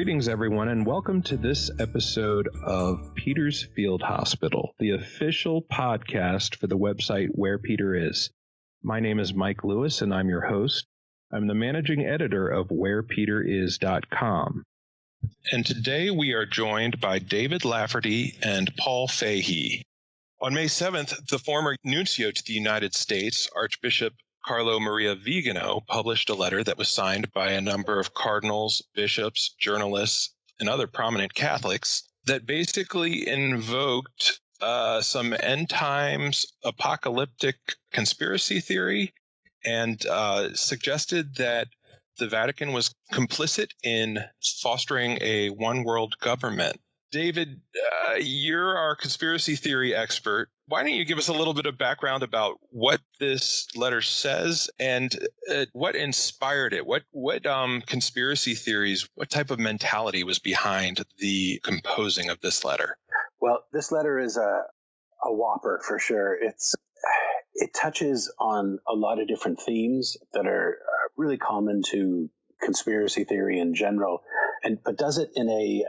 Greetings, everyone, and welcome to this episode of Peter's Field Hospital, the official podcast for the website Where Peter Is. My name is Mike Lewis, and I'm your host. I'm the managing editor of WherePeterIs.com. And today we are joined by David Lafferty and Paul Fahey. On May 7th, the former nuncio to the United States, Archbishop Carlo Maria Vigano, published a letter that was signed by a number of cardinals, bishops, journalists, and other prominent Catholics that basically invoked some end times apocalyptic conspiracy theory and suggested that the Vatican was complicit in fostering a one world government. David, you're our conspiracy theory expert. Why don't you give us a little bit of background about what this letter says and what inspired it? What conspiracy theories, what type of mentality was behind the composing of this letter? Well, this letter is a whopper for sure. It touches on a lot of different themes that are really common to conspiracy theory in general, but does it in a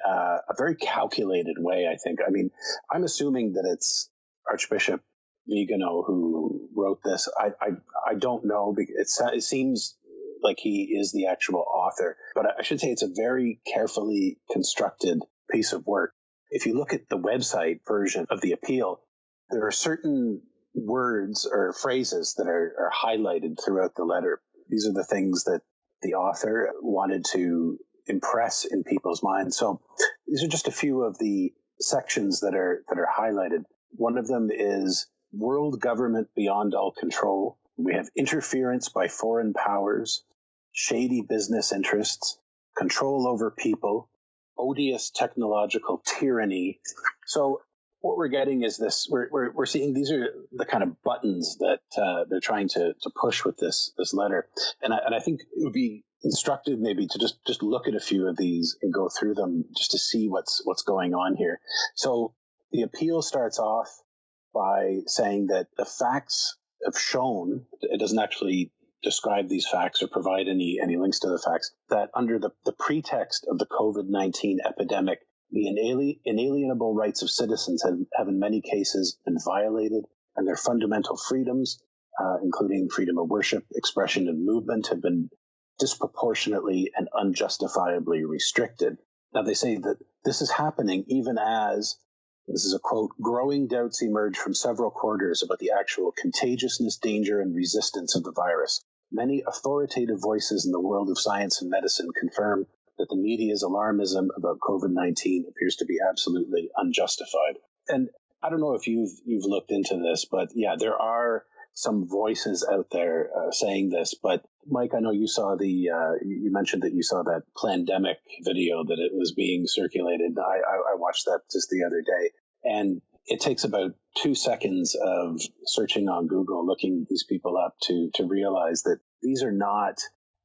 very calculated way, I think. I mean, I'm assuming that it's Archbishop Vigano who wrote this. I don't know, because it seems like he is the actual author, but I should say it's a very carefully constructed piece of work. If you look at the website version of the appeal, there are certain words or phrases that are highlighted throughout the letter. These are the things that the author wanted to impress in people's minds. So these are just a few of the sections that are highlighted. One of them is world government beyond all control. We have interference by foreign powers, shady business interests, control over people, odious technological tyranny. So what we're getting is this, we're seeing these are the kind of buttons that they're trying to push with this letter. And I think it would be instructive maybe to just look at a few of these and go through them just to see what's going on here. So the appeal starts off by saying that the facts have shown, it doesn't actually describe these facts or provide any links to the facts, that under the pretext of the COVID-19 epidemic, the inalienable rights of citizens have in many cases been violated, and their fundamental freedoms, including freedom of worship, expression, and movement, have been disproportionately and unjustifiably restricted. Now, they say that this is happening even as, this is a quote, growing doubts emerge from several quarters about the actual contagiousness, danger, and resistance of the virus. Many authoritative voices in the world of science and medicine confirm that the media's alarmism about COVID-19 appears to be absolutely unjustified. And I don't know if you've looked into this, but yeah, there are some voices out there saying this. But Mike, I know you saw you mentioned that you saw that Plandemic video that it was being circulated. I watched that just the other day, and it takes about 2 seconds of searching on Google, looking these people up to realize that these are not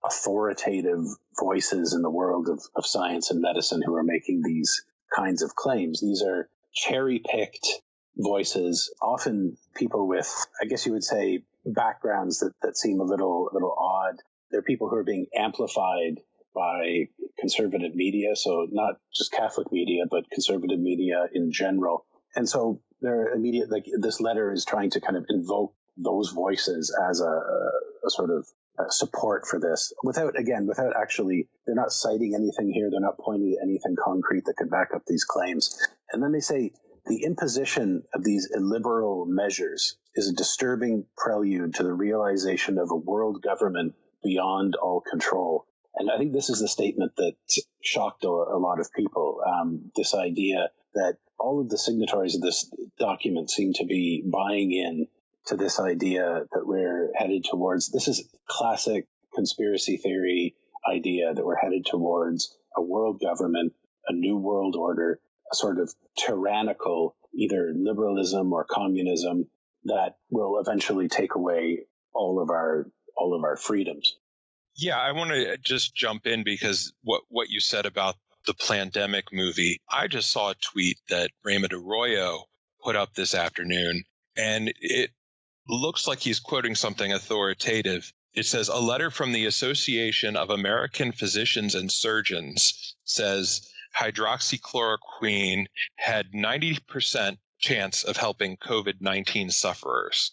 authoritative voices in the world of science and medicine who are making these kinds of claims. These are cherry-picked voices, often people with, I guess you would say, backgrounds that seem a little odd. They're people who are being amplified by conservative media, so not just Catholic media, but conservative media in general. And so they're immediate, like this letter is trying to kind of invoke those voices as a sort of support for this without actually, they're not citing anything here. They're not pointing to anything concrete that could back up these claims. And then they say the imposition of these illiberal measures is a disturbing prelude to the realization of a world government beyond all control. And I think this is the statement that shocked a lot of people. This idea that all of the signatories of this document seem to be buying in to this idea that we're headed towards, this is classic conspiracy theory idea that we're headed towards a world government, a new world order, a sort of tyrannical, either liberalism or communism that will eventually take away all of our freedoms. Yeah, I want to just jump in because what you said about the Plandemic movie, I just saw a tweet that Raymond Arroyo put up this afternoon, and it looks like he's quoting something authoritative. It says, a letter from the Association of American Physicians and Surgeons says hydroxychloroquine had 90% chance of helping COVID-19 sufferers.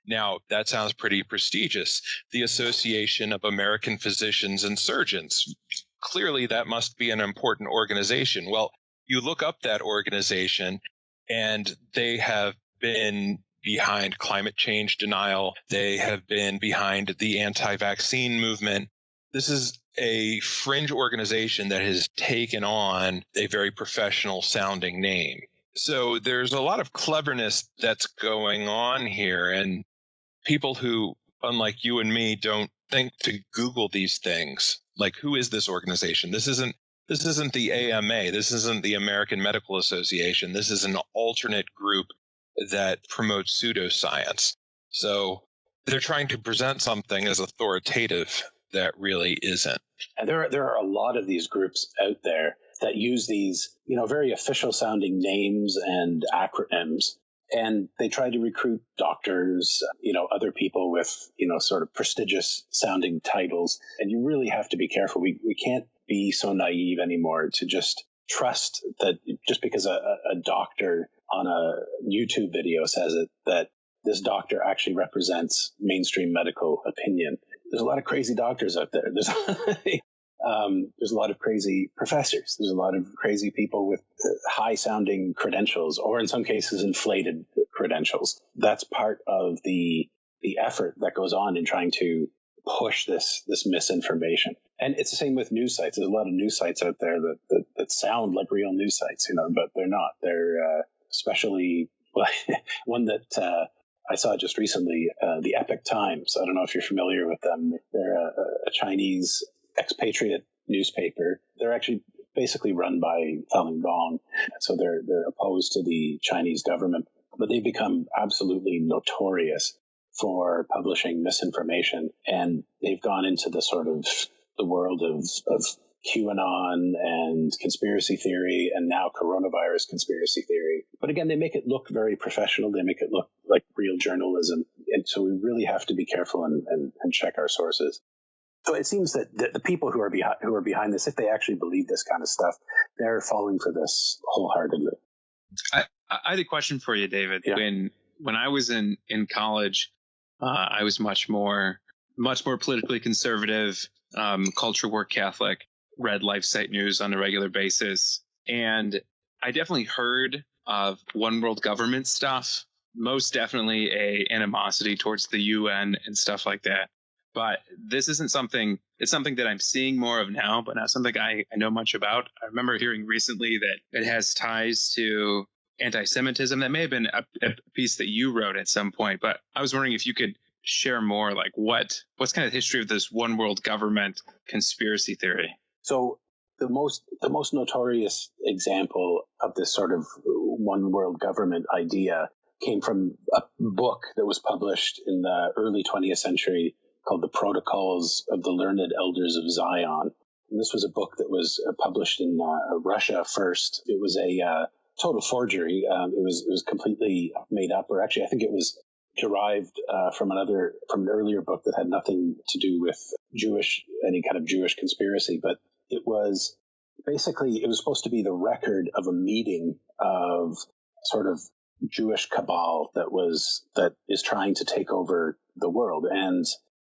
Now, that sounds pretty prestigious. The Association of American Physicians and Surgeons. Clearly, that must be an important organization. Well, you look up that organization, and they have been behind climate change denial. They have been behind the anti-vaccine movement. This is a fringe organization that has taken on a very professional sounding name. So there's a lot of cleverness that's going on here, and people who, unlike you and me, don't think to Google these things. Like, who is this organization? This isn't the AMA. This isn't the American Medical Association. This is an alternate group that promotes pseudoscience. So they're trying to present something as authoritative that really isn't. And there are a lot of these groups out there that use these, very official sounding names and acronyms. And they try to recruit doctors, other people with, sort of prestigious sounding titles. And you really have to be careful. We can't be so naive anymore to just trust that just because a doctor on a YouTube video says it, that this doctor actually represents mainstream medical opinion. There's a lot of crazy doctors out there. There's a lot of crazy professors. There's a lot of crazy people with high-sounding credentials, or in some cases, inflated credentials. That's part of the effort that goes on in trying to push this misinformation. And it's the same with news sites. There's a lot of news sites out there that sound like real news sites, but they're not. They're especially one that I saw just recently, the Epoch Times. I don't know if you're familiar with them. They're a Chinese expatriate newspaper. They're actually basically run by Falun Gong, so they're opposed to the Chinese government, but they've become absolutely notorious for publishing misinformation, and they've gone into the sort of the world of QAnon and conspiracy theory, and now coronavirus conspiracy theory. But again, they make it look very professional. They make it look like real journalism, and so we really have to be careful and check our sources. So it seems that the people who are behind this, if they actually believe this kind of stuff, they're falling for this wholeheartedly. I had a question for you, David. Yeah. When I was in college, I was much more politically conservative, culture war Catholic, read LifeSite News on a regular basis, and I definitely heard of one world government stuff. Most definitely a animosity towards the UN and stuff like that. But this isn't something, it's something that I'm seeing more of now, but not something I know much about. I remember hearing recently that it has ties to anti-Semitism. That may have been a piece that you wrote at some point, but I was wondering if you could share more, like what's kind of the history of this one world government conspiracy theory? So the most notorious example of this sort of one world government idea came from a book that was published in the early 20th century called The Protocols of the Learned Elders of Zion. And this was a book that was published in Russia first. It was a total forgery. It was completely made up, or actually I think it was derived from an earlier book that had nothing to do with any kind of Jewish conspiracy, but it was supposed to be the record of a meeting of sort of Jewish cabal that is trying to take over the world, and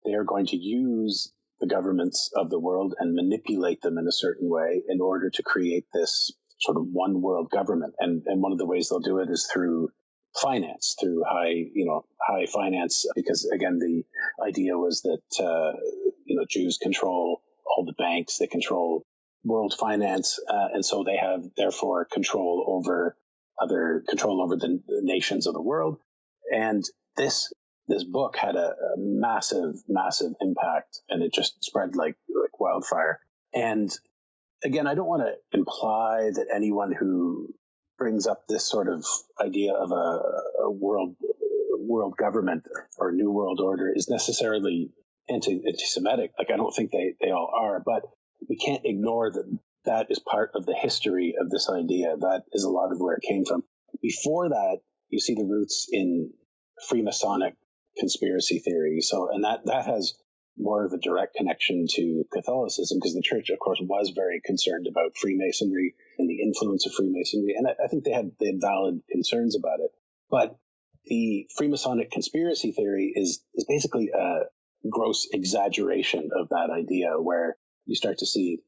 they are going to use the governments of the world and manipulate them in a certain way in order to create this sort of one world government. And one of the ways they'll do it is through finance, through high finance, because again, the idea was that, Jews control all the banks, they control world finance. And so they have therefore control over the nations of the world. And this book had a massive impact, and it just spread like wildfire. And again, I don't want to imply that anyone who brings up this sort of idea of a world government or new world order is necessarily anti-Semitic. Like, I don't think they all are, but we can't ignore that is part of the history of this idea. That is a lot of where it came from. Before that, you see the roots in Freemasonic conspiracy theory. So, and that has more of a direct connection to Catholicism, because the church, of course, was very concerned about Freemasonry and the influence of Freemasonry. And I think they had valid concerns about it. But the Freemasonic conspiracy theory is basically a gross exaggeration of that idea, where you start to see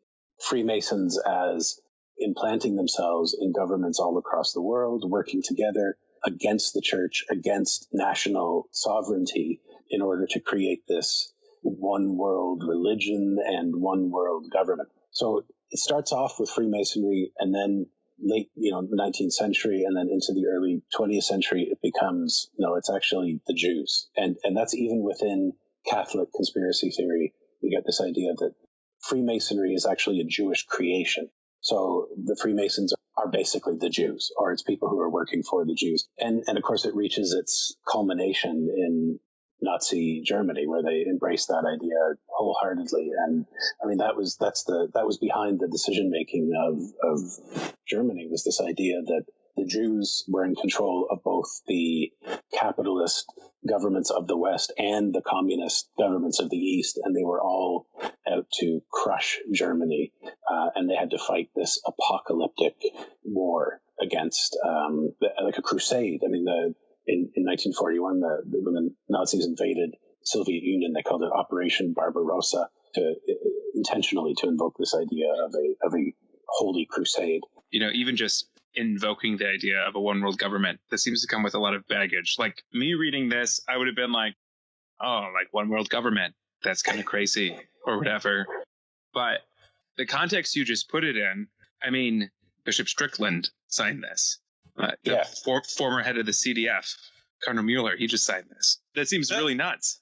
Freemasons as implanting themselves in governments all across the world, working together against the church, against national sovereignty, in order to create this one world religion and one world government. So it starts off with Freemasonry, and then late, 19th century, and then into the early 20th century, it becomes, no, it's actually the Jews. And that's even within Catholic conspiracy theory. We get this idea that Freemasonry is actually a Jewish creation. So the Freemasons are basically the Jews, or it's people who are working for the Jews. And of course, it reaches its culmination in Nazi Germany, where they embraced that idea wholeheartedly. And I mean, that was behind the decision making of Germany, was this idea that the Jews were in control of both the capitalist governments of the West and the communist governments of the East, and they were all out to crush Germany, and they had to fight this apocalyptic war against, like a crusade. I mean, in 1941, when the Nazis invaded the Soviet Union, they called it Operation Barbarossa, intentionally to invoke this idea of a holy crusade. Even just invoking the idea of a one world government, that seems to come with a lot of baggage. Like, me reading this, I would have been like, oh, like one world government, that's kind of crazy, or whatever. But the context you just put it in, I mean, Bishop Strickland signed this. Former head of the CDF, Cardinal Mueller, he just signed this. That seems really nuts.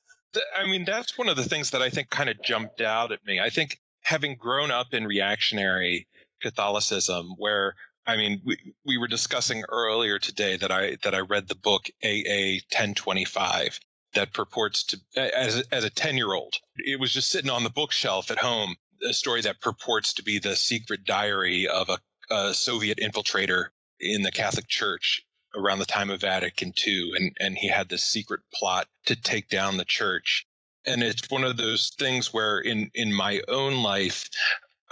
I mean, that's one of the things that I think kind of jumped out at me. I think having grown up in reactionary Catholicism, where, I mean, we were discussing earlier today that I read the book AA 1025 that purports to, as a 10-year-old, it was just sitting on the bookshelf at home, a story that purports to be the secret diary of a Soviet infiltrator in the Catholic Church around the time of Vatican II, and he had this secret plot to take down the church. And it's one of those things where in my own life,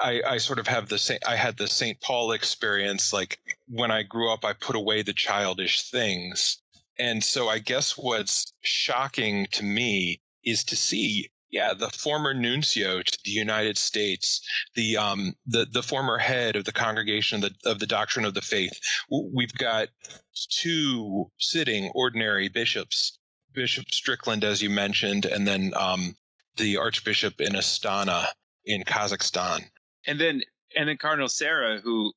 I sort of have I had the St. Paul experience. Like, when I grew up, I put away the childish things. And so I guess what's shocking to me is to see, the former nuncio to the United States, the former head of the Congregation of the Doctrine of the Faith. We've got two sitting ordinary bishops, Bishop Strickland, as you mentioned, and then the Archbishop in Astana in Kazakhstan. And then Cardinal Sarah, who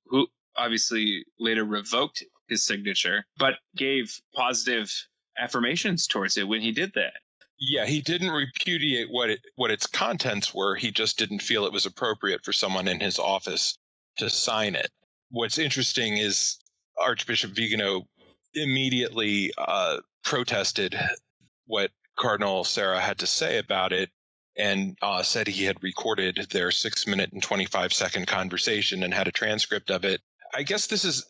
obviously later revoked his signature, but gave positive affirmations towards it when he did that. Yeah, he didn't repudiate what its contents were. He just didn't feel it was appropriate for someone in his office to sign it. What's interesting is Archbishop Vigano immediately protested what Cardinal Sarah had to say about it, and said he had recorded their 6-minute and 25-second conversation and had a transcript of it. I guess this is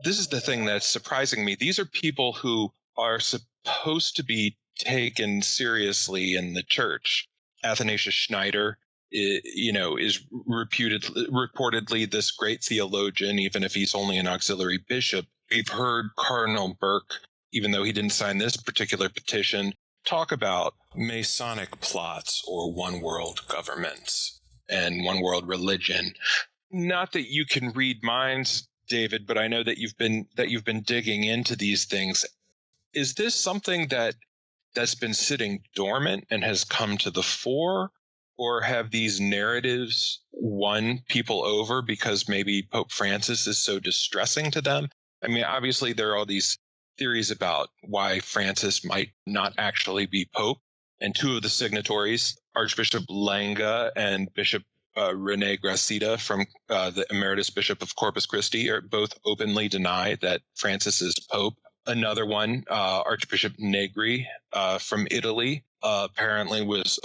the thing that's surprising me. These are people who are supposed to be taken seriously in the church. Athanasius Schneider, is reportedly this great theologian, even if he's only an auxiliary bishop. We've heard Cardinal Burke, even though he didn't sign this particular petition, talk about Masonic plots or one world governments and one world religion. Not that you can read minds, David, but I know that you've been digging into these things. Is this something that's been sitting dormant and has come to the fore, or have these narratives won people over because maybe Pope Francis is so distressing to them? I mean, obviously there are all these theories about why Francis might not actually be Pope, and two of the signatories, Archbishop Langa and Bishop Rene Gracida from the Emeritus Bishop of Corpus Christi, are both openly deny that Francis is Pope. Another one, Archbishop Negri from Italy, apparently was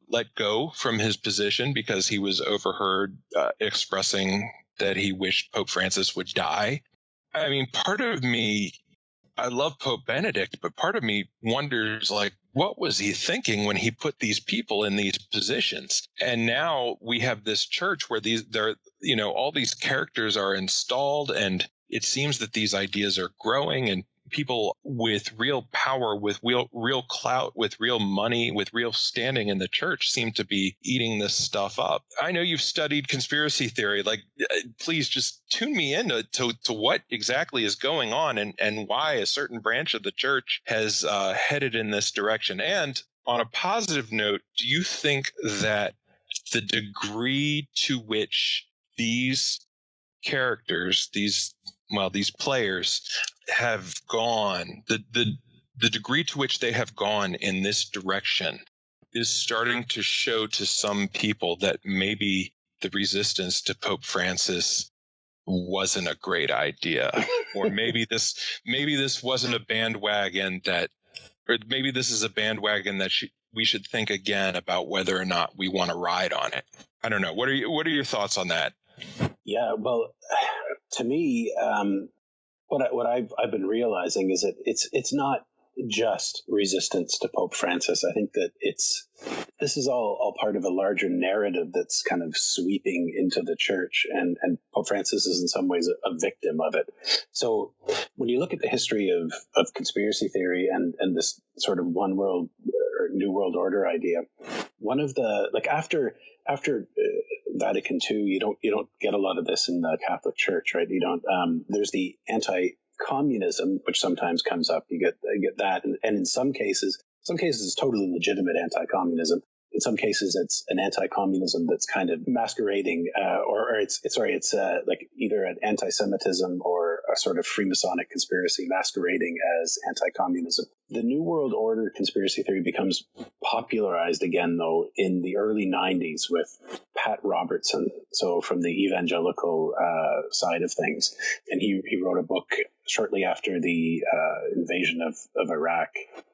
let go from his position because he was overheard expressing that he wished Pope Francis would die. I mean, part of me I love Pope Benedict, but part of me wonders, like, what was he thinking when he put these people in these positions? And now we have this church where all these characters are installed, and it seems that these ideas are growing, and people with real power, with real clout, with real money, with real standing in the church seem to be eating this stuff up. I know you've studied conspiracy theory. Like, please just tune me in to what exactly is going on and why a certain branch of the church has headed in this direction. And on a positive note, do you think that the degree to which these characters, these players have gone, the degree to which they have gone in this direction is starting to show to some people that maybe the resistance to Pope Francis wasn't a great idea, or maybe this wasn't a bandwagon or maybe this is a bandwagon that we should think again about whether or not we want to ride on it. I don't know. What are your thoughts on that? Yeah, well, to me, what I've been realizing is that it's not just resistance to Pope Francis. I think that this is all part of a larger narrative that's kind of sweeping into the church, and Pope Francis is in some ways a victim of it. So when you look at the history of conspiracy theory and this sort of one world or new world order idea, one of the, like, after Vatican II, you don't get a lot of this in the Catholic Church, right? You don't. There's the anti-communism, which sometimes comes up. You get that, and in some cases it's totally legitimate anti-communism. In some cases, it's an anti-communism that's kind of masquerading, or it's like either an anti-Semitism or a sort of Freemasonic conspiracy masquerading as anti-communism. The New World Order conspiracy theory becomes popularized again, though, in the early 90s with Pat Robertson, so from the evangelical side of things. And he wrote a book shortly after the invasion of Iraq,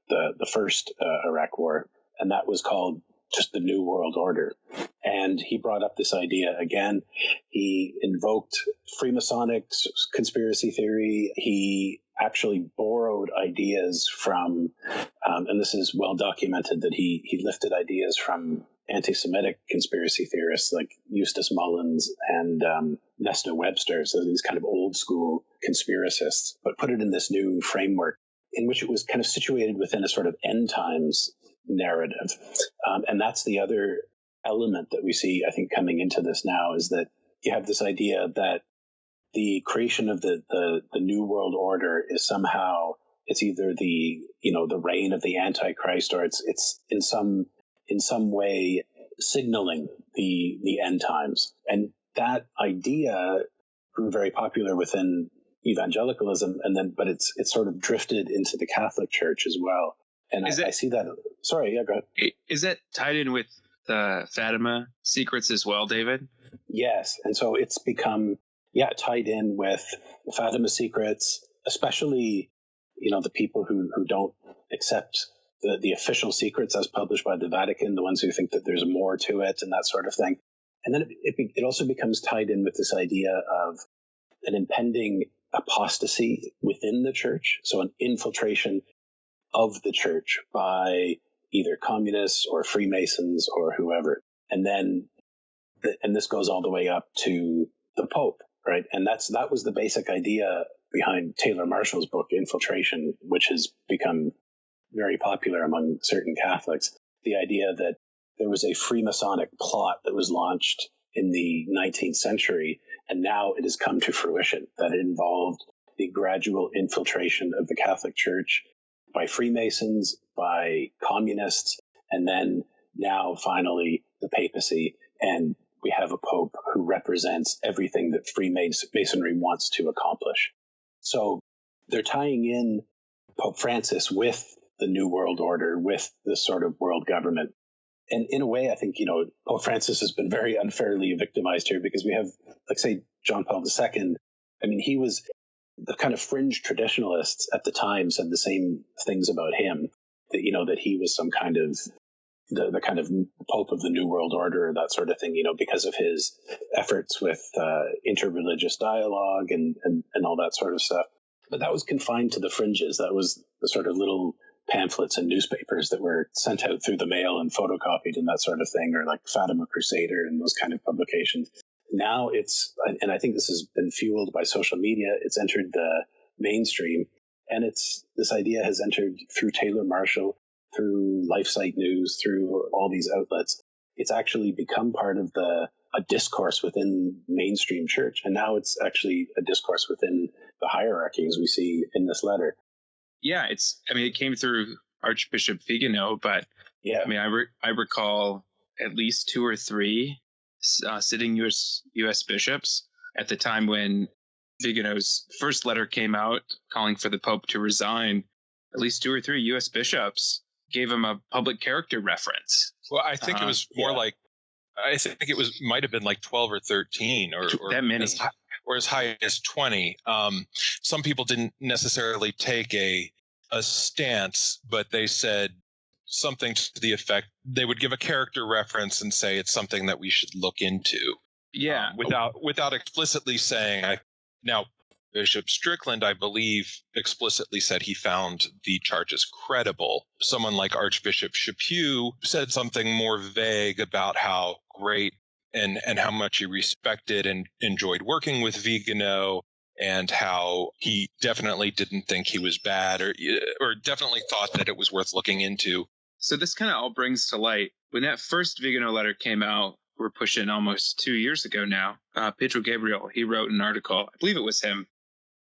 the first Iraq war, and that was called just the New World Order. And he brought up this idea again. He invoked Freemasonic conspiracy theory. He actually borrowed ideas from, and this is well documented, that he lifted ideas from anti-Semitic conspiracy theorists like Eustace Mullins and Nesta Webster, so these kind of old school conspiracists, but put it in this new framework in which it was kind of situated within a sort of end times narrative. And that's the other element that we see, I think, coming into this now, is that you have this idea that the creation of the New World Order is somehow, it's either the reign of the Antichrist, or it's in some way signaling the end times. And that idea grew very popular within evangelicalism, but it's sort of drifted into the Catholic Church as well. And I see that. Sorry, yeah, go ahead. Is that tied in with the Fatima secrets as well, David? Yes, and so it's become tied in with the Fatima secrets, especially the people who don't accept the official secrets as published by the Vatican, the ones who think that there's more to it and that sort of thing. And then it also becomes tied in with this idea of an impending apostasy within the church, so an infiltration of the church by either communists or Freemasons or whoever. And then, and this goes all the way up to the Pope, right? And that was the basic idea behind Taylor Marshall's book, Infiltration, which has become very popular among certain Catholics. The idea that there was a Freemasonic plot that was launched in the 19th century, and now it has come to fruition, that it involved the gradual infiltration of the Catholic Church by Freemasons, by communists, and then now finally the papacy. And we have a pope who represents everything that Freemasonry wants to accomplish. So they're tying in Pope Francis with the New World Order, with this sort of world government. And in a way, I think, Pope Francis has been very unfairly victimized here, because we have, like, say, John Paul II. I mean, he was the kind of fringe traditionalists at the time said the same things about him, that he was some kind of the kind of Pope of the New World Order, that sort of thing, because of his efforts with interreligious dialogue and all that sort of stuff. But that was confined to the fringes. That was the sort of little pamphlets and newspapers that were sent out through the mail and photocopied and that sort of thing, or like Fatima Crusader and those kind of publications. Now it's, and I think this has been fueled by social media, it's entered the mainstream, and this idea has entered through Taylor Marshall, through LifeSite News, through all these outlets. It's actually become part of a discourse within mainstream church, and now it's actually a discourse within the hierarchy, as we see in this letter. Yeah, it came through Archbishop Vigano, but yeah, I recall at least 2 or 3 sitting U.S. bishops at the time when Vigano's first letter came out calling for the Pope to resign. At least 2 or 3 U.S. bishops gave him a public character reference. Well, I think it was more like, I think it might have been like 12 or 13 or that many. Or as high as 20. Some people didn't necessarily take a stance, but they said something to the effect, they would give a character reference and say it's something that we should look into. Yeah. Without explicitly saying, now Bishop Strickland, I believe, explicitly said he found the charges credible. Someone like Archbishop Chaput said something more vague about how great and how much he respected and enjoyed working with Vigano, and how he definitely didn't think he was bad, or definitely thought that it was worth looking into. So this kind of all brings to light, when that first Vigano letter came out, we're pushing almost 2 years ago now, Pedro Gabriel, he wrote an article, I believe it was him.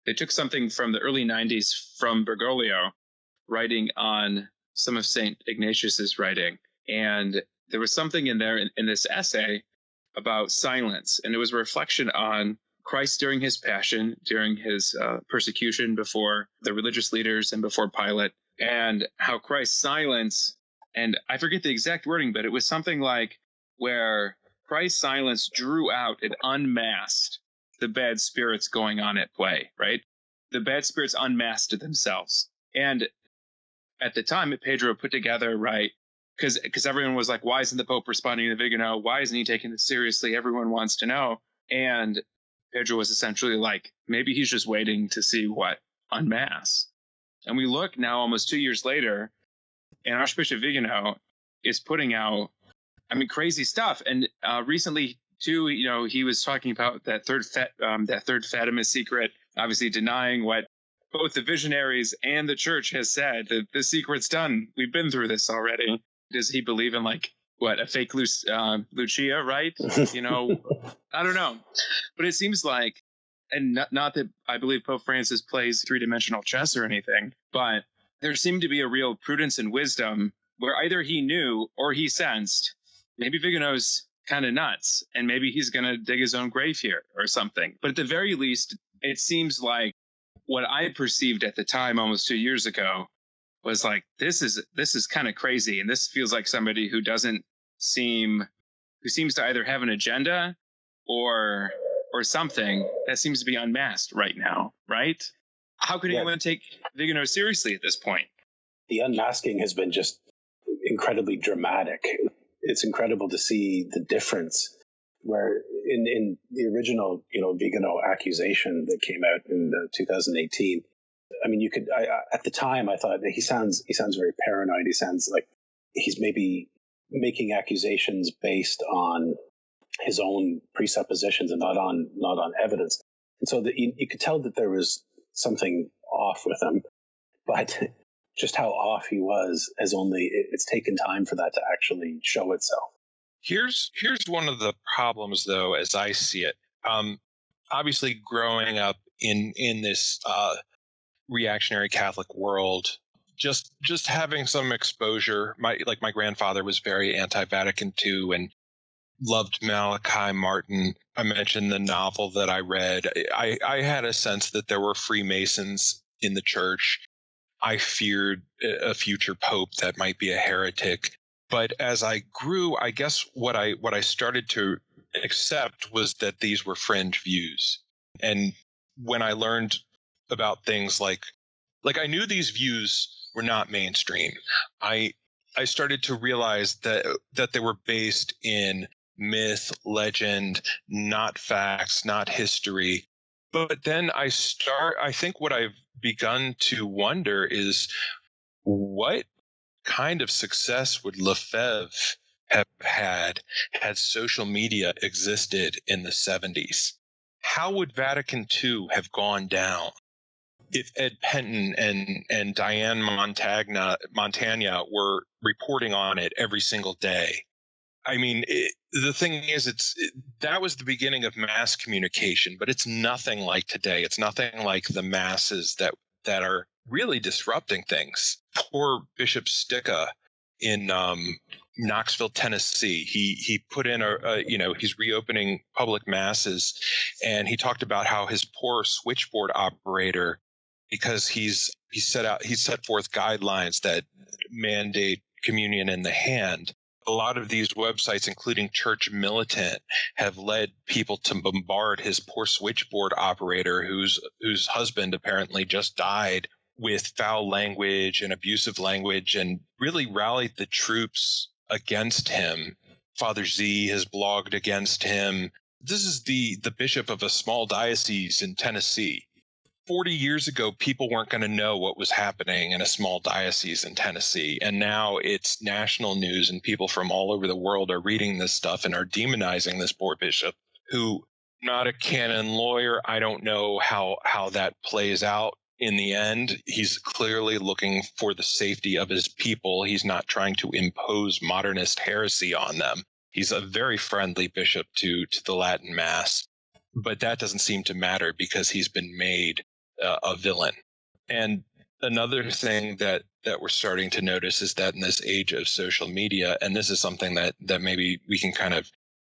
They took something from the early 90s from Bergoglio, writing on some of St. Ignatius's writing. And there was something in there in this essay about silence. And it was a reflection on Christ during his passion, during his persecution before the religious leaders and before Pilate, and how Christ's silence, and I forget the exact wording, but it was something like where Christ's silence drew out and unmasked the bad spirits going on at play, right? The bad spirits unmasked themselves. And at the time, Pedro put together, right, because everyone was like, why isn't the Pope responding to Vigano? Why isn't he taking this seriously? Everyone wants to know. And Pedro was essentially like, maybe he's just waiting to see what unmasks. And we look now almost 2 years later, and Archbishop Vigano is putting out, crazy stuff. And recently, too, he was talking about that third Fatima secret, obviously denying what both the visionaries and the church has said, that the secret's done. We've been through this already. Does he believe in a fake Lucia, right? I don't know. But it seems like, and not that I believe Pope Francis plays 3-dimensional chess or anything, but there seemed to be a real prudence and wisdom where either he knew or he sensed maybe Vigano's kind of nuts and maybe he's going to dig his own grave here or something. But at the very least, it seems like what I perceived at the time almost 2 years ago was like, this is kind of crazy. And this feels like somebody who seems to either have an agenda or something that seems to be unmasked right now, right? How could anyone take Vigano seriously at this point? The unmasking has been just incredibly dramatic. It's incredible to see the difference where in the original, Vigano accusation that came out in 2018. At the time I thought that he sounds very paranoid. He sounds like he's maybe making accusations based on his own presuppositions and not on evidence. And so you could tell that there was something off with him, but just how off he was it's taken time for that to actually show itself. Here's one of the problems, though, as I see it. Obviously, growing up in this reactionary Catholic world, just having some exposure. My grandfather was very anti-Vatican II and loved Malachi Martin. I mentioned the novel that I read. I had a sense that there were Freemasons in the church. I feared a future pope that might be a heretic. But as I grew, I guess what I started to accept was that these were fringe views. And when I learned about things like I knew these views were not mainstream, I started to realize that they were based in myth, legend, not facts, not history. But then I think what I've begun to wonder is what kind of success would Lefebvre have had social media existed in the 70s? How would Vatican II have gone down if Ed Penton and Diane Montagna were reporting on it every single day? I mean, the thing is, that was the beginning of mass communication, but it's nothing like today. It's nothing like the masses that are really disrupting things. Poor Bishop Sticka in Knoxville, Tennessee. He put in he's reopening public masses, and he talked about how his poor switchboard operator, because he set forth guidelines that mandate communion in the hand. A lot of these websites, including Church Militant, have led people to bombard his poor switchboard operator, whose husband apparently just died, with foul language and abusive language, and really rallied the troops against him. Father Z has blogged against him. This is the bishop of a small diocese in Tennessee. 40 years ago, people weren't going to know what was happening in a small diocese in Tennessee. And now it's national news, and people from all over the world are reading this stuff and are demonizing this poor bishop, who, not a canon lawyer, I don't know how that plays out in the end. He's clearly looking for the safety of his people. He's not trying to impose modernist heresy on them. He's a very friendly bishop to the Latin Mass. But that doesn't seem to matter because he's been made a villain. And another thing that we're starting to notice is that in this age of social media, and this is something that maybe we can kind of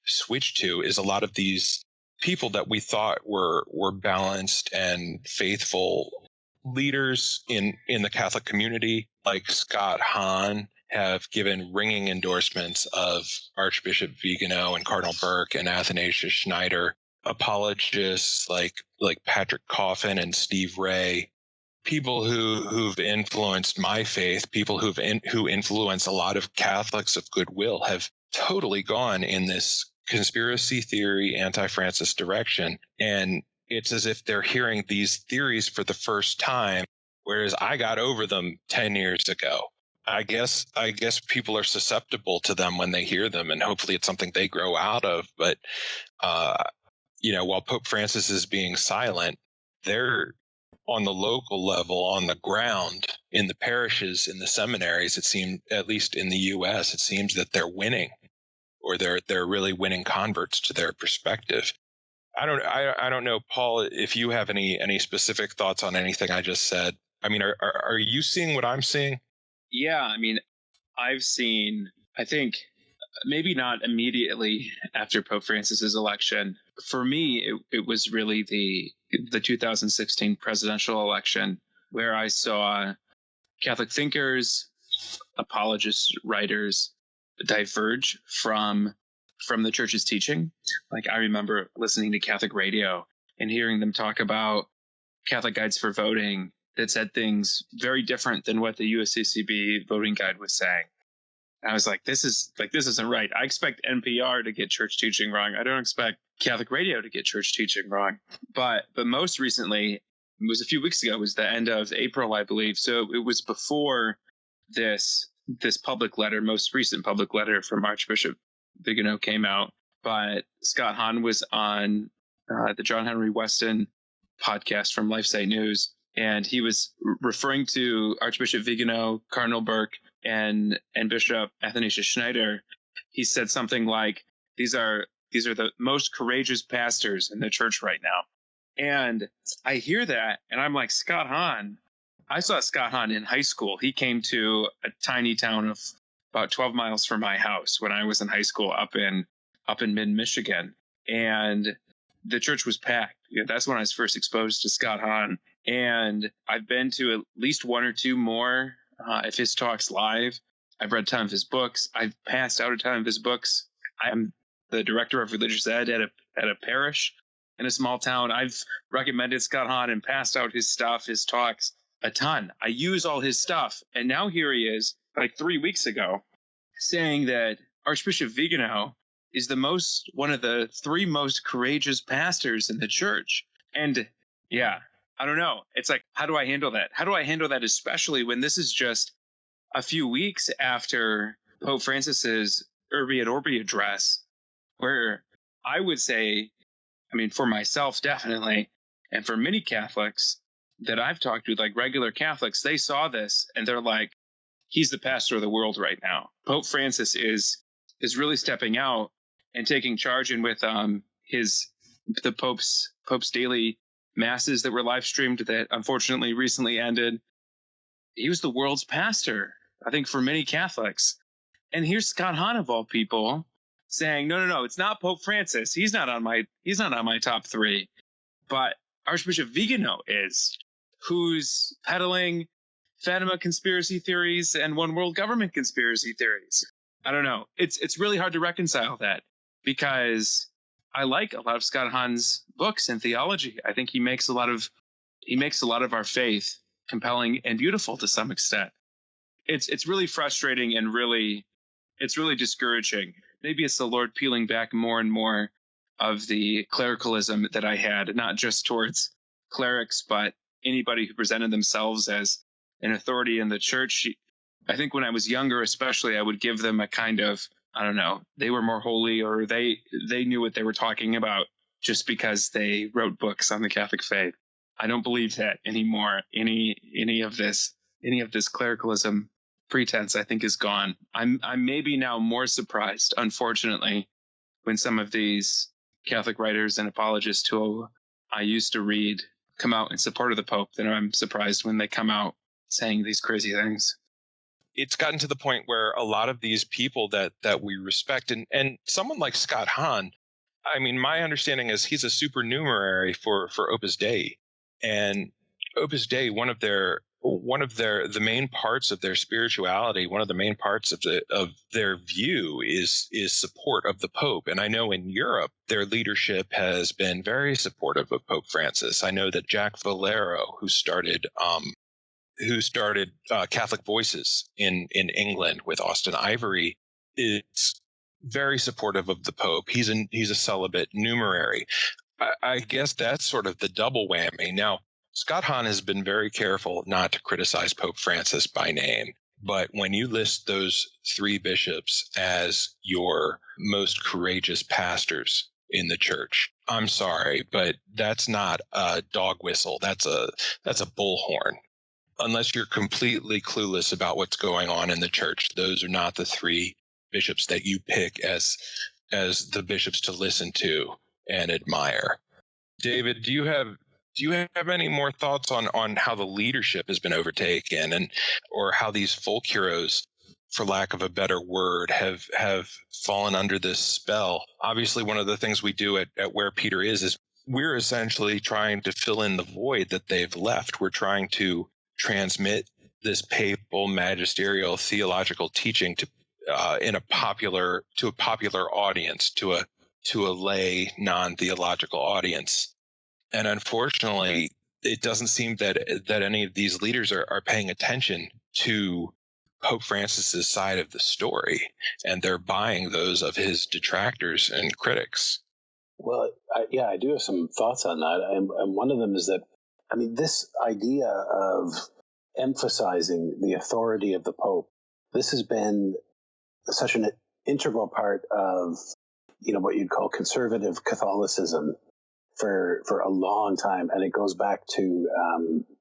switch to, is a lot of these people that we thought were balanced and faithful leaders in the Catholic community, like Scott Hahn, have given ringing endorsements of Archbishop Vigano and Cardinal Burke and Athanasius Schneider. Apologists like Patrick Coffin and Steve Ray, people who've influenced my faith, people who influence a lot of Catholics of goodwill, have totally gone in this conspiracy theory, anti-Francis direction. And it's as if they're hearing these theories for the first time, whereas I got over them 10 years ago. I guess people are susceptible to them when they hear them, and hopefully it's something they grow out of. But while Pope Francis is being silent, they're on the local level, on the ground, in the parishes, in the seminaries. It seems, at least in the U.S., it seems that they're winning, or they're really winning converts to their perspective. I don't know, Paul, if you have any specific thoughts on anything I just said. I mean, are you seeing what I'm seeing? Yeah, I mean, I've seen, I think, maybe not immediately after Pope Francis's election. For me, it was really the 2016 presidential election, where I saw Catholic thinkers, apologist writers diverge from the church's teaching. Like, I remember listening to Catholic radio and hearing them talk about Catholic guides for voting that said things very different than what the USCCB voting guide was saying. I was like, this isn't right. I expect NPR to get church teaching wrong. I don't expect Catholic radio to get church teaching wrong. But most recently, it was a few weeks ago, it was the end of April, I believe. So it was before this public letter, most recent public letter from Archbishop Vigano came out. But Scott Hahn was on the John Henry Weston podcast from LifeSite News, and he was referring to Archbishop Vigano, Cardinal Burke, and Bishop Athanasius Schneider. He said something like, these are the most courageous pastors in the church right now. And I hear that, and I'm like, Scott Hahn. I saw Scott Hahn in high school. He came to a tiny town of about 12 miles from my house when I was in high school up in mid-Michigan. And the church was packed. That's when I was first exposed to Scott Hahn. And I've been to at least one or two more of his talks live. I've read a ton of his books. I've passed out a ton of his books. I'm the director of religious ed at a parish in a small town. I've recommended Scott Hahn and passed out his stuff, his talks, a ton. I use all his stuff. And now here he is, like 3 weeks ago, saying that Archbishop Vigano is one of the three most courageous pastors in the church. And yeah, I don't know. It's like, how do I handle that? How do I handle that, especially when this is just a few weeks after Pope Francis's Urbi et Orbi address, where I would say, I mean, for myself, definitely, and for many Catholics that I've talked to, like regular Catholics, they saw this and they're like, he's the pastor of the world right now. Pope Francis is really stepping out and taking charge, and with the Pope's daily masses that were live streamed that unfortunately recently ended. He was the world's pastor, I think, for many Catholics. And here's Scott Hahn of all people saying, no, it's not Pope Francis. He's not on my top three, but Archbishop Vigano is, who's peddling Fatima conspiracy theories and one world government conspiracy theories. I don't know. It's really hard to reconcile that, because I like a lot of Scott Hahn's books and theology. I think he makes a lot of our faith compelling and beautiful to some extent. It's really frustrating and it's really discouraging. Maybe it's the Lord peeling back more and more of the clericalism that I had, not just towards clerics, but anybody who presented themselves as an authority in the church. I think when I was younger, especially, I would give them a kind of, I don't know, they were more holy, or they knew what they were talking about just because they wrote books on the Catholic faith. I don't believe that anymore. Any of this clericalism pretense, I think, is gone. I'm maybe now more surprised, unfortunately, when some of these Catholic writers and apologists who I used to read come out in support of the Pope than I'm surprised when they come out saying these crazy things. It's gotten to the point where a lot of these people that we respect, and someone like Scott Hahn, I mean, my understanding is he's a supernumerary for Opus Dei, and Opus Dei, the main parts of their spirituality, one of the main parts of their view is support of the Pope. And I know in Europe, their leadership has been very supportive of Pope Francis. I know that Jack Valero, who started Catholic Voices in England with Austin Ivory, is very supportive of the Pope. He's a celibate numerary. I guess that's sort of the double whammy. Now, Scott Hahn has been very careful not to criticize Pope Francis by name, but when you list those three bishops as your most courageous pastors in the church, I'm sorry, but that's not a dog whistle. That's a bullhorn. Unless you're completely clueless about what's going on in the church, those are not the three bishops that you pick as the bishops to listen to and admire. David, do you have any more thoughts on how the leadership has been overtaken, or how these folk heroes, for lack of a better word, have fallen under this spell? Obviously, one of the things we do at Where Peter is we're essentially trying to fill in the void that they've left. We're trying to transmit this papal magisterial theological teaching to a popular audience, to a lay non-theological audience. And unfortunately, it doesn't seem that any of these leaders are paying attention to Pope Francis's side of the story, and they're buying those of his detractors and critics. Well, I do have some thoughts on that. And one of them is that, I mean, this idea of emphasizing the authority of the Pope, this has been such an integral part of, what you'd call conservative Catholicism for a long time. And it goes back to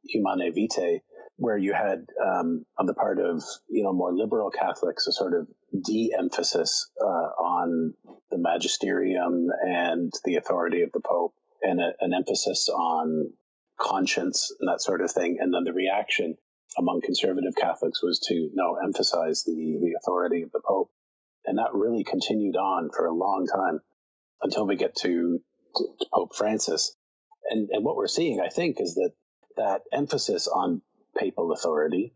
Humanae Vitae, where you had on the part of, more liberal Catholics, a sort of de-emphasis on the magisterium and the authority of the Pope, and an emphasis on conscience and that sort of thing. And then the reaction among conservative Catholics was to emphasize the authority of the Pope. And that really continued on for a long time until we get to Pope Francis. And what we're seeing, I think, is that emphasis on papal authority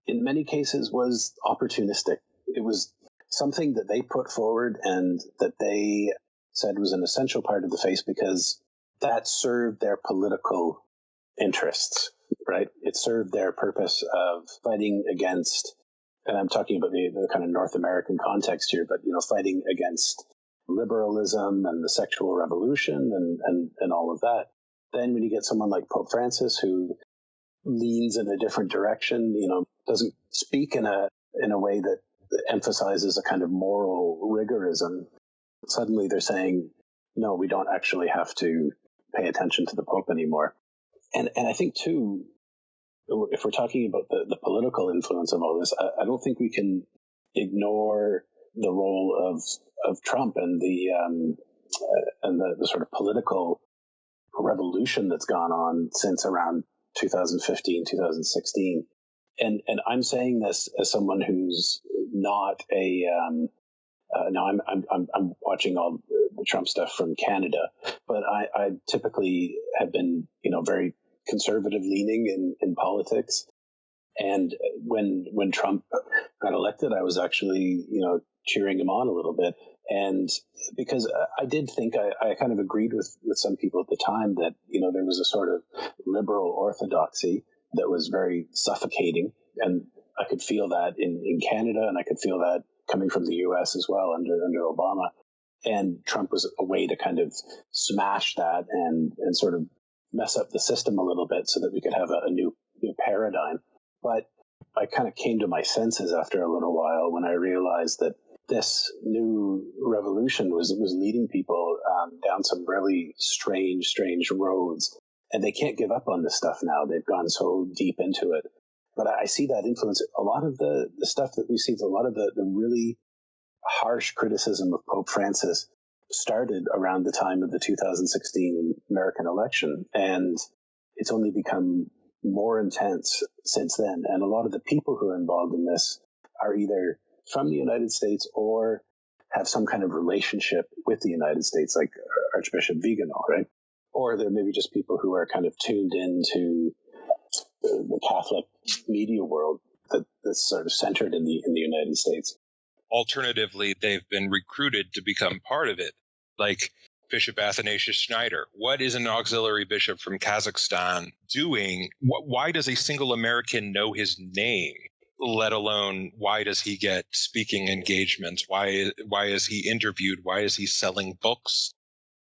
in many cases was opportunistic. It was something that they put forward and that they said was an essential part of the faith because that served their political interests, right? It served their purpose of fighting against, and I'm talking about the kind of North American context here, but, fighting against liberalism and the sexual revolution and all of that. Then when you get someone like Pope Francis, who leans in a different direction, doesn't speak in a way that emphasizes a kind of moral rigorism. Suddenly they're saying, no, we don't actually have to pay attention to the Pope anymore. And I think, too, if we're talking about the political influence of all this, I don't think we can ignore the role of Trump and the sort of political revolution that's gone on since around 2015, 2016. And I'm saying this as someone who's not now I'm watching all the Trump stuff from Canada, but I typically have been, very conservative leaning in politics. And when Trump got elected, I was actually, cheering him on a little bit. And because I did think I kind of agreed with some people at the time that, there was a sort of liberal orthodoxy that was very suffocating. And I could feel that in Canada, and I could feel that coming from the U.S. as well under Obama. And Trump was a way to kind of smash that and sort of mess up the system a little bit so that we could have a new paradigm. But I kind of came to my senses after a little while when I realized that this new revolution was leading people down some really strange roads. And they can't give up on this stuff now. They've gone so deep into it. But I see that influence. A lot of the stuff that we see, a lot of the really harsh criticism of Pope Francis started around the time of the 2016 American election. And it's only become more intense since then. And a lot of the people who are involved in this are either from the United States or have some kind of relationship with the United States, like Archbishop Vigano, right? Or they're maybe just people who are kind of tuned into the Catholic media world that's sort of centered in the United States. Alternatively, they've been recruited to become part of it, like Bishop Athanasius Schneider. What is an auxiliary bishop from Kazakhstan doing? Why does a single American know his name, let alone why does he get speaking engagements? Why is he interviewed? Why is he selling books?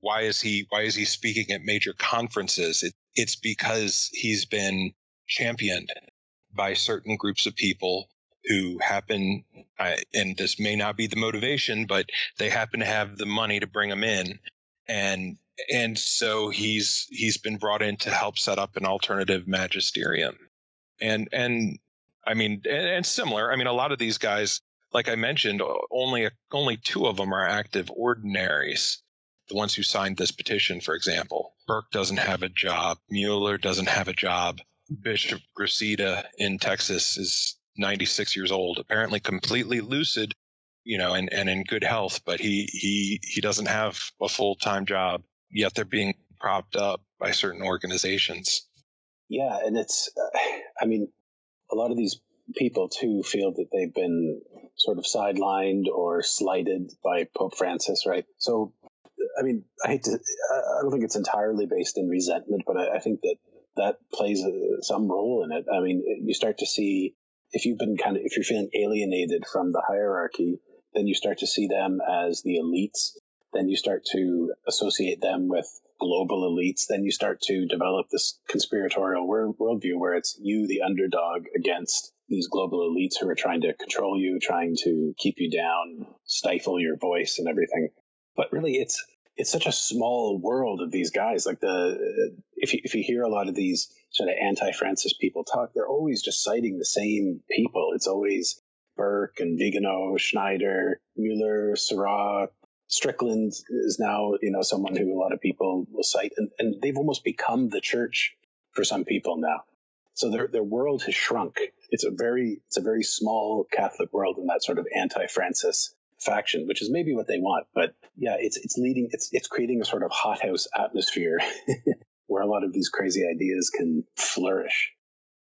Why is he speaking at major conferences? It's because he's been championed by certain groups of people who happen, and this may not be the motivation, but they happen to have the money to bring him in. And so he's been brought in to help set up an alternative magisterium. And I mean, and similar, I mean, a lot of these guys, like I mentioned, only two of them are active ordinaries. The ones who signed this petition, for example. Burke doesn't have a job. Mueller doesn't have a job. Bishop Gracida in Texas is 96 years old, apparently completely lucid, and in good health, but he doesn't have a full-time job, yet they're being propped up by certain organizations. Yeah, and it's, a lot of these people, too, feel that they've been sort of sidelined or slighted by Pope Francis, right? So, I don't think it's entirely based in resentment, but I think that plays some role in it. I mean, you start to see, if you're feeling alienated from the hierarchy, then you start to see them as the elites. Then you start to associate them with global elites. Then you start to develop this conspiratorial worldview where it's you, the underdog, against these global elites who are trying to control you, trying to keep you down, stifle your voice and everything. But really, it's such a small world of these guys. Like if you hear a lot of these sort of anti-Francis people talk, they're always just citing the same people. It's always Burke and Vigano, Schneider, Mueller, Seurat. Strickland is now, someone who a lot of people will cite, and they've almost become the church for some people now. So their world has shrunk. It's a very small Catholic world in that sort of anti-Francis faction, which is maybe what they want. But yeah, it's creating a sort of hothouse atmosphere where a lot of these crazy ideas can flourish.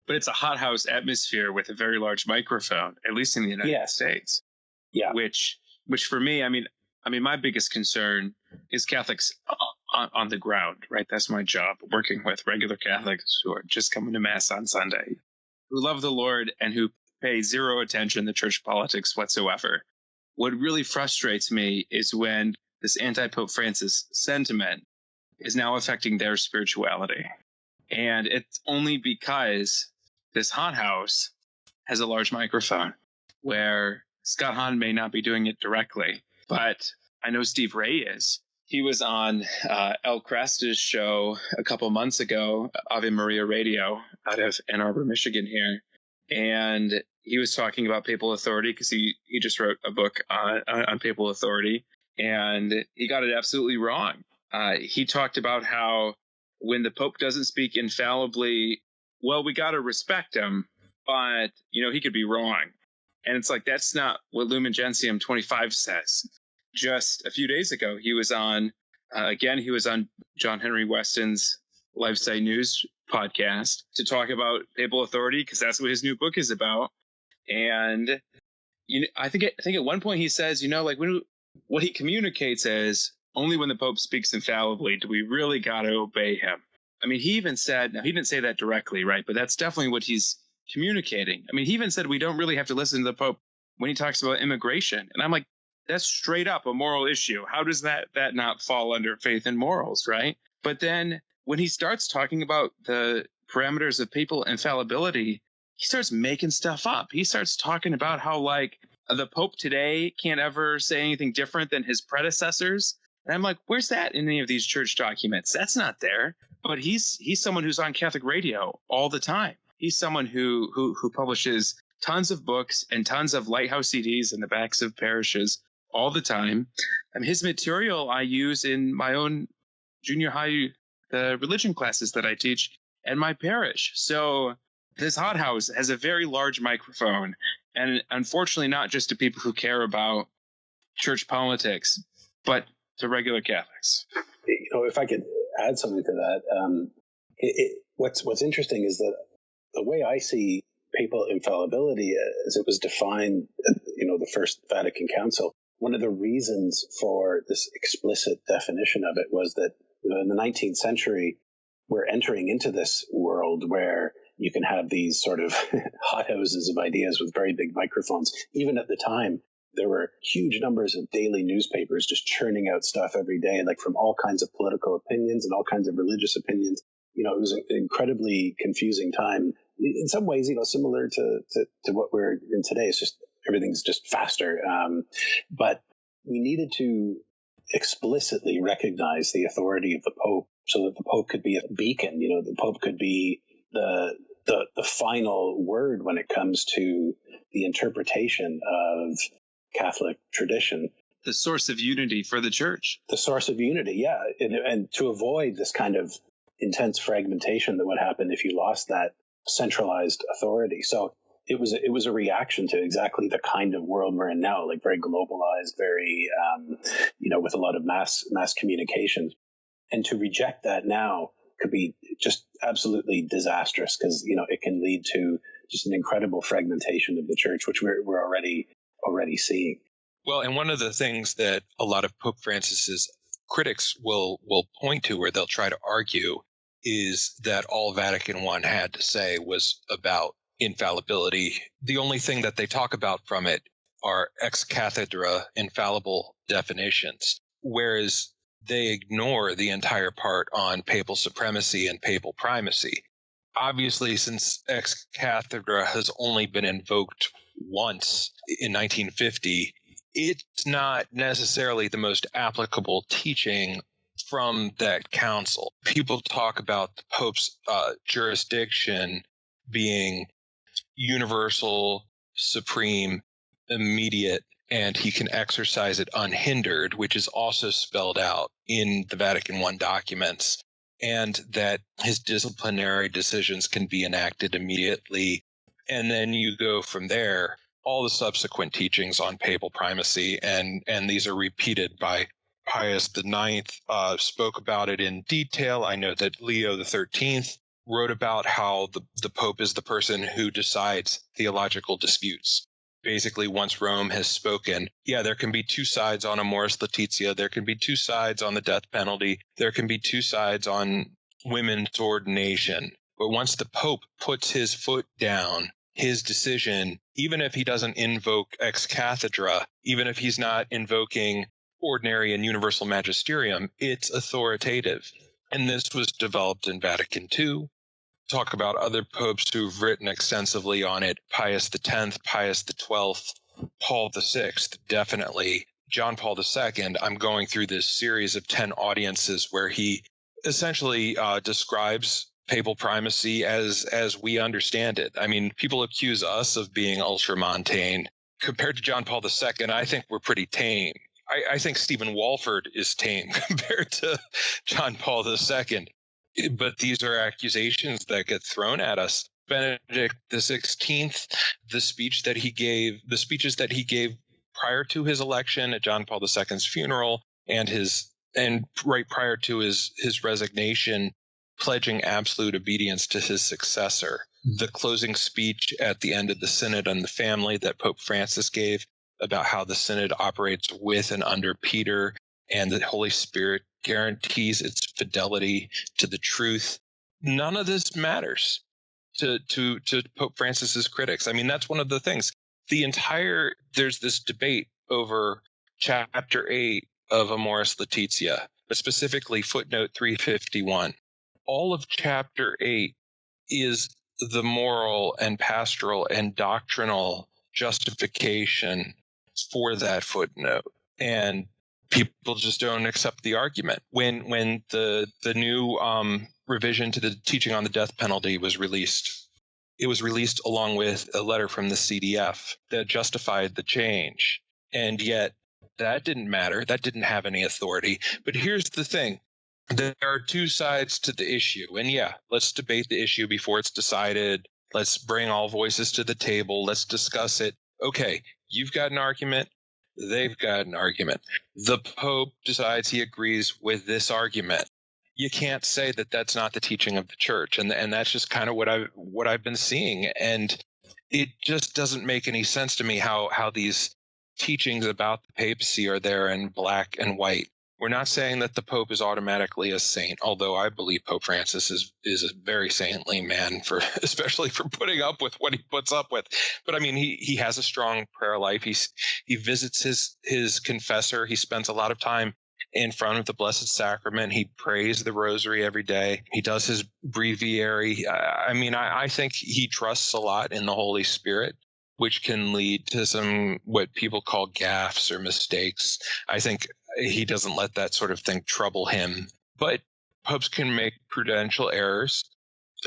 But it's a hothouse atmosphere with a very large microphone, at least in the United States. Yeah. Which for me, I mean, my biggest concern is Catholics on the ground, right? That's my job, working with regular Catholics who are just coming to Mass on Sunday, who love the Lord and who pay zero attention to church politics whatsoever. What really frustrates me is when this anti-Pope Francis sentiment is now affecting their spirituality. And it's only because this hothouse has a large microphone where Scott Hahn may not be doing it directly, but I know Steve Ray is. He was on El Cresta's show a couple months ago, Ave Maria Radio, out of Ann Arbor, Michigan here. And he was talking about papal authority because he just wrote a book on papal authority, and he got it absolutely wrong. He talked about how when the Pope doesn't speak infallibly, well, we got to respect him, but, he could be wrong. And it's like, that's not what Lumen Gentium 25 says. Just a few days ago, he was on John Henry Weston's LifeSite News podcast to talk about papal authority, because that's what his new book is about. And I think at one point he says, what he communicates is only when the Pope speaks infallibly do we really got to obey him. I mean, he even said, now he didn't say that directly, right? But that's definitely what he's communicating. I mean, he even said we don't really have to listen to the Pope when he talks about immigration. And I'm like, that's straight up a moral issue. How does that not fall under faith and morals, right? But then when he starts talking about the parameters of papal infallibility, he starts making stuff up. He starts talking about how, like, the Pope today can't ever say anything different than his predecessors. And I'm like, where's that in any of these church documents? That's not there. But he's someone who's on Catholic radio all the time. He's someone who publishes tons of books and tons of lighthouse CDs in the backs of parishes all the time. And his material I use in my own junior high religion classes that I teach at my parish. So this hothouse has a very large microphone, and unfortunately not just to people who care about church politics, but to regular Catholics. If I could add something to that, what's interesting is that the way I see papal infallibility as it was defined at, the First Vatican Council, one of the reasons for this explicit definition of it was that in the 19th century, we're entering into this world where you can have these sort of hothouses of ideas with very big microphones. Even at the time, there were huge numbers of daily newspapers just churning out stuff every day, like from all kinds of political opinions and all kinds of religious opinions. It was an incredibly confusing time. In some ways, similar to what we're in today. It's just everything's just faster. But we needed to explicitly recognize the authority of the Pope so that the Pope could be a beacon. The Pope could be the final word when it comes to the interpretation of Catholic tradition. The source of unity for the church. The source of unity, yeah. And to avoid this kind of intense fragmentation that would happen if you lost that centralized authority. So it was a reaction to exactly the kind of world we're in now, like very globalized, very, with a lot of mass communication. And to reject that now could be just absolutely disastrous because, it can lead to just an incredible fragmentation of the church, which we're already seeing. Well, and one of the things that a lot of Pope Francis's critics will point to, or they'll try to argue, is that all Vatican I had to say was about infallibility. The only thing that they talk about from it are ex cathedra infallible definitions, whereas they ignore the entire part on papal supremacy and papal primacy. Obviously, since ex cathedra has only been invoked once in 1950, it's not necessarily the most applicable teaching from that council. People talk about the Pope's jurisdiction being universal, supreme, immediate, and he can exercise it unhindered, which is also spelled out in the Vatican I documents, and that his disciplinary decisions can be enacted immediately. And then you go from there. All the subsequent teachings on papal primacy, and these are repeated by Pius IX, spoke about it in detail. I know that Leo XIII wrote about how the Pope is the person who decides theological disputes. Basically, once Rome has spoken, there can be two sides on Amoris Laetitia, there can be two sides on the death penalty, there can be two sides on women's ordination. But once the Pope puts his foot down, his decision, even if he doesn't invoke ex cathedra, even if he's not invoking ordinary and universal magisterium, it's authoritative. And this was developed in Vatican II. talk about other popes who've written extensively on it. Pius X, Pius XII, Paul VI, definitely. John Paul II, I'm going through this series of 10 audiences where he essentially describes papal primacy as we understand it. I mean, people accuse us of being ultramontane. Compared to John Paul II, I think we're pretty tame. I think Stephen Walford is tame compared to John Paul II. But these are accusations that get thrown at us. Benedict XVI, the speeches that he gave prior to his election at John Paul II's funeral and right prior to his resignation, pledging absolute obedience to his successor. The closing speech at the end of the Synod on the Family that Pope Francis gave about how the Synod operates with and under Peter, and the Holy Spirit guarantees its fidelity to the truth. None of this matters to Pope Francis's critics. I mean, that's one of the things. There's this debate over chapter 8 of Amoris Laetitia, but specifically footnote 351. All of chapter 8 is the moral and pastoral and doctrinal justification for that footnote. And people just don't accept the argument. When the new revision to the teaching on the death penalty was released, it was released along with a letter from the CDF that justified the change. And yet that didn't matter. That didn't have any authority. But here's the thing. There are two sides to the issue. And yeah, let's debate the issue before it's decided. Let's bring all voices to the table. Let's discuss it. Okay, you've got an argument. They've got an argument. The Pope decides he agrees with this argument. You can't say that that's not the teaching of the church. And that's just kind of what I've been seeing. And it just doesn't make any sense to me how these teachings about the papacy are there in black and white. We're not saying that the Pope is automatically a saint, although I believe Pope Francis is a very saintly man, especially for putting up with what he puts up with. But I mean, he has a strong prayer life. He visits his confessor. He spends a lot of time in front of the Blessed Sacrament. He prays the Rosary every day. He does his breviary. I mean, I think he trusts a lot in the Holy Spirit, which can lead to some what people call gaffes or mistakes. I think he doesn't let that sort of thing trouble him. But popes can make prudential errors.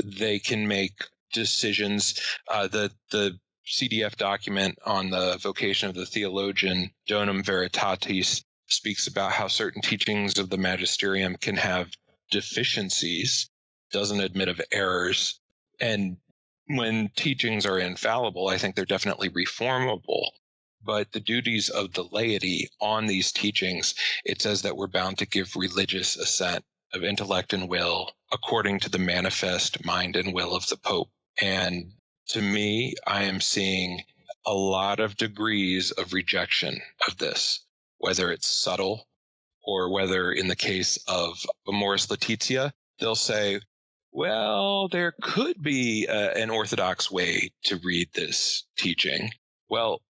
They can make decisions. The CDF document on the vocation of the theologian, Donum Veritatis, speaks about how certain teachings of the magisterium can have deficiencies, doesn't admit of errors. And when teachings are infallible, I think they're definitely reformable. But the duties of the laity on these teachings, it says that we're bound to give religious assent of intellect and will according to the manifest mind and will of the Pope. And to me, I am seeing a lot of degrees of rejection of this, whether it's subtle or whether in the case of Amoris Laetitia, they'll say, well, there could be an orthodox way to read this teaching. Well,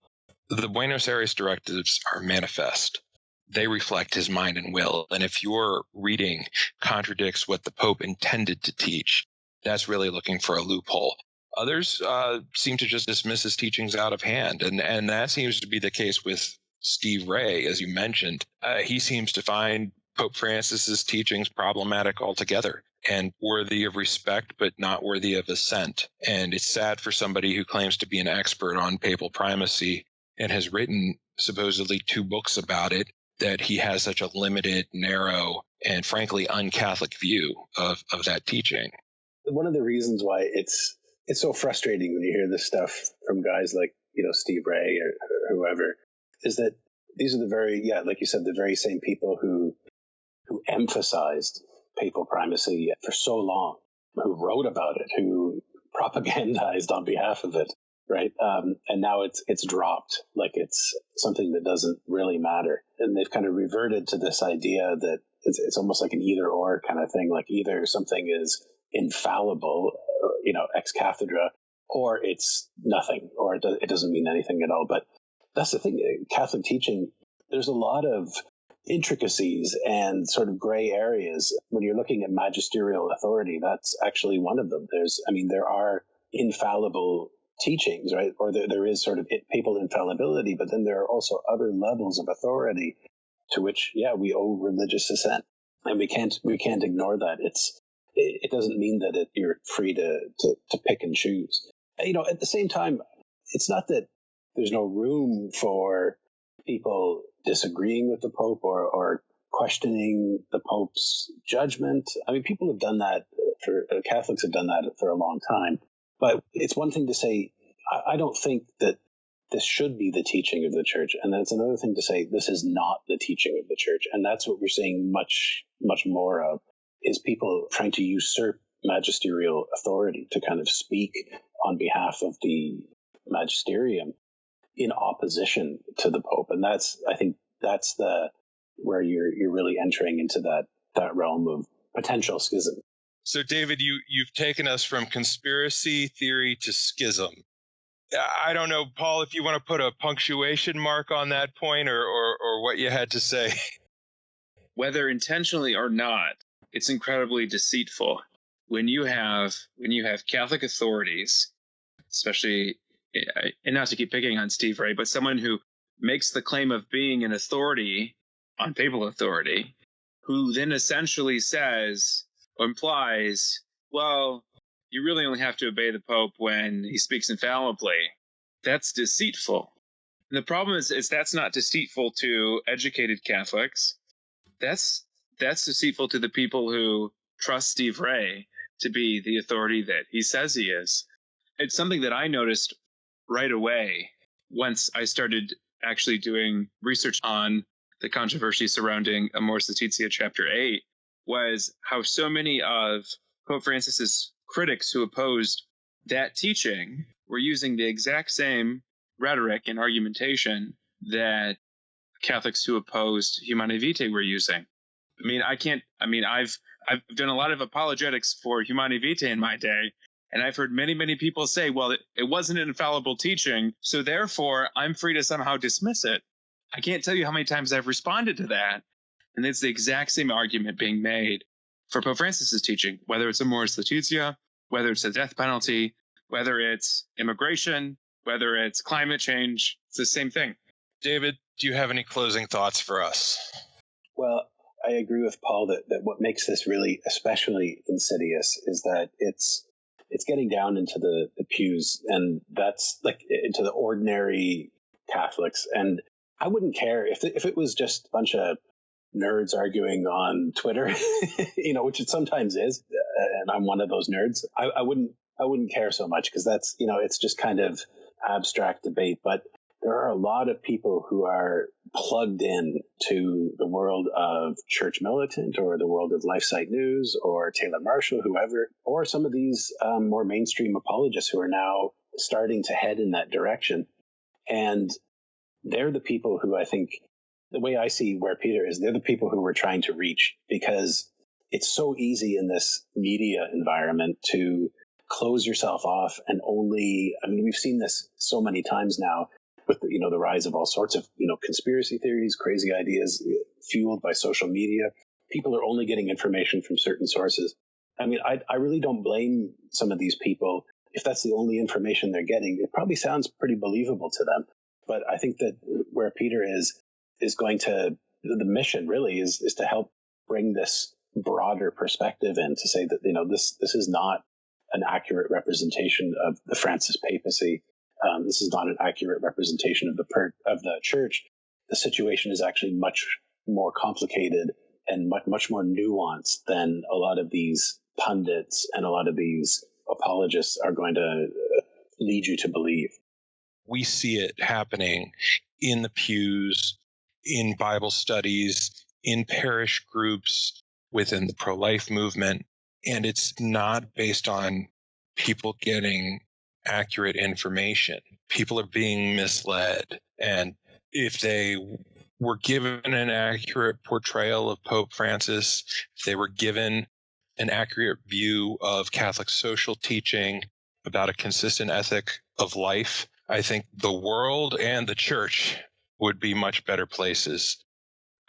the Buenos Aires directives are manifest. They reflect his mind and will. And if your reading contradicts what the Pope intended to teach, that's really looking for a loophole. Others seem to just dismiss his teachings out of hand. And that seems to be the case with Steve Ray, as you mentioned. He seems to find Pope Francis's teachings problematic altogether and worthy of respect, but not worthy of assent. And it's sad for somebody who claims to be an expert on papal primacy and has written supposedly 2 books about it, that he has such a limited, narrow, and frankly un-Catholic view of that teaching. One of the reasons why it's so frustrating when you hear this stuff from guys like, Steve Ray or whoever, is that these are like you said, the very same people who emphasized papal primacy for so long, who wrote about it, who propagandized on behalf of it, right? And now it's dropped, like it's something that doesn't really matter. And they've kind of reverted to this idea that it's almost like an either or kind of thing, like either something is infallible, ex cathedra, or it's nothing, or it doesn't mean anything at all. But that's the thing, Catholic teaching, there's a lot of intricacies and sort of gray areas. When you're looking at magisterial authority, that's actually one of them. There are infallible teachings, right? Or there is sort of papal infallibility, but then there are also other levels of authority to which, we owe religious assent, and we can't ignore that. It doesn't mean that you're free to pick and choose. At the same time, it's not that there's no room for people disagreeing with the Pope or questioning the Pope's judgment. People have done that Catholics have done that for a long time. But it's one thing to say, I don't think that this should be the teaching of the church. And then it's another thing to say, this is not the teaching of the church. And that's what we're seeing much, much more of, is people trying to usurp magisterial authority to kind of speak on behalf of the magisterium in opposition to the Pope. And I think that's where you're really entering into that realm of potential schism. So, David, you've taken us from conspiracy theory to schism. I don't know, Paul, if you want to put a punctuation mark on that point or what you had to say. Whether intentionally or not, it's incredibly deceitful. When you have Catholic authorities, especially, and not to keep picking on Steve Ray, but someone who makes the claim of being an authority on papal authority, who then essentially says or implies, well, you really only have to obey the Pope when he speaks infallibly. That's deceitful. And the problem is that's not deceitful to educated Catholics. That's deceitful to the people who trust Steve Ray to be the authority that he says he is. It's something that I noticed right away once I started actually doing research on the controversy surrounding Amoris Laetitia Chapter 8, was how so many of Pope Francis's critics who opposed that teaching were using the exact same rhetoric and argumentation that Catholics who opposed Humanae Vitae were using. I've done a lot of apologetics for Humanae Vitae in my day, and I've heard many, many people say, well, it wasn't an infallible teaching, so therefore I'm free to somehow dismiss it. I can't tell you how many times I've responded to that, and it's the exact same argument being made for Pope Francis's teaching, whether it's Amoris Laetitia, whether it's the death penalty, whether it's immigration, whether it's climate change. It's the same thing. David, do you have any closing thoughts for us? Well, I agree with Paul that what makes this really especially insidious is that it's getting down into the pews, and that's like into the ordinary Catholics. And I wouldn't care if it was just a bunch of nerds arguing on Twitter, which it sometimes is, and I'm one of those nerds. I wouldn't care so much, because that's, it's just kind of abstract debate. But there are a lot of people who are plugged in to the world of Church Militant or the world of LifeSite News or Taylor Marshall, whoever, or some of these more mainstream apologists who are now starting to head in that direction. And they're the people who, I think, the way I see where Peter is, they're the people who we're trying to reach, because it's so easy in this media environment to close yourself off and only, we've seen this so many times now with the rise of all sorts of conspiracy theories, crazy ideas fueled by social media. People are only getting information from certain sources. I really don't blame some of these people if that's the only information they're getting. It probably sounds pretty believable to them, but I think that where Peter is going to, the mission really is to help bring this broader perspective in, to say that this is not an accurate representation of the Francis papacy. This is not an accurate representation of the church. The situation is actually much more complicated and much more nuanced than a lot of these pundits and a lot of these apologists are going to lead you to believe. We see it happening in the pews, in Bible studies, in parish groups, within the pro-life movement. And it's not based on people getting accurate information. People are being misled. And if they were given an accurate portrayal of Pope Francis, if they were given an accurate view of Catholic social teaching about a consistent ethic of life, I think the world and the church would be much better places.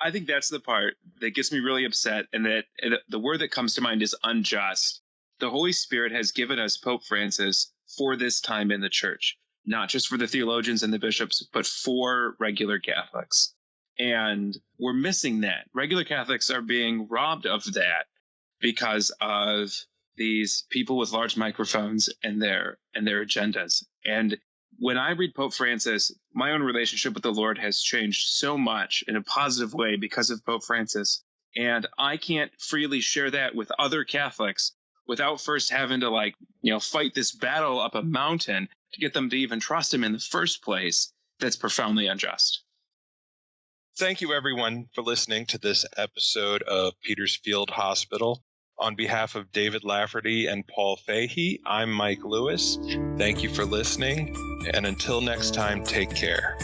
I think that's the part that gets me really upset, and that the word that comes to mind is unjust. The Holy Spirit has given us Pope Francis for this time in the church, not just for the theologians and the bishops, but for regular Catholics. And we're missing that. Regular Catholics are being robbed of that because of these people with large microphones and their agendas. And when I read Pope Francis, my own relationship with the Lord has changed so much in a positive way because of Pope Francis. And I can't freely share that with other Catholics without first having to fight this battle up a mountain to get them to even trust him in the first place. That's profoundly unjust. Thank you, everyone, for listening to this episode of Petersfield Hospital. On behalf of David Lafferty and Paul Fahey, I'm Mike Lewis. Thank you for listening, and until next time, take care.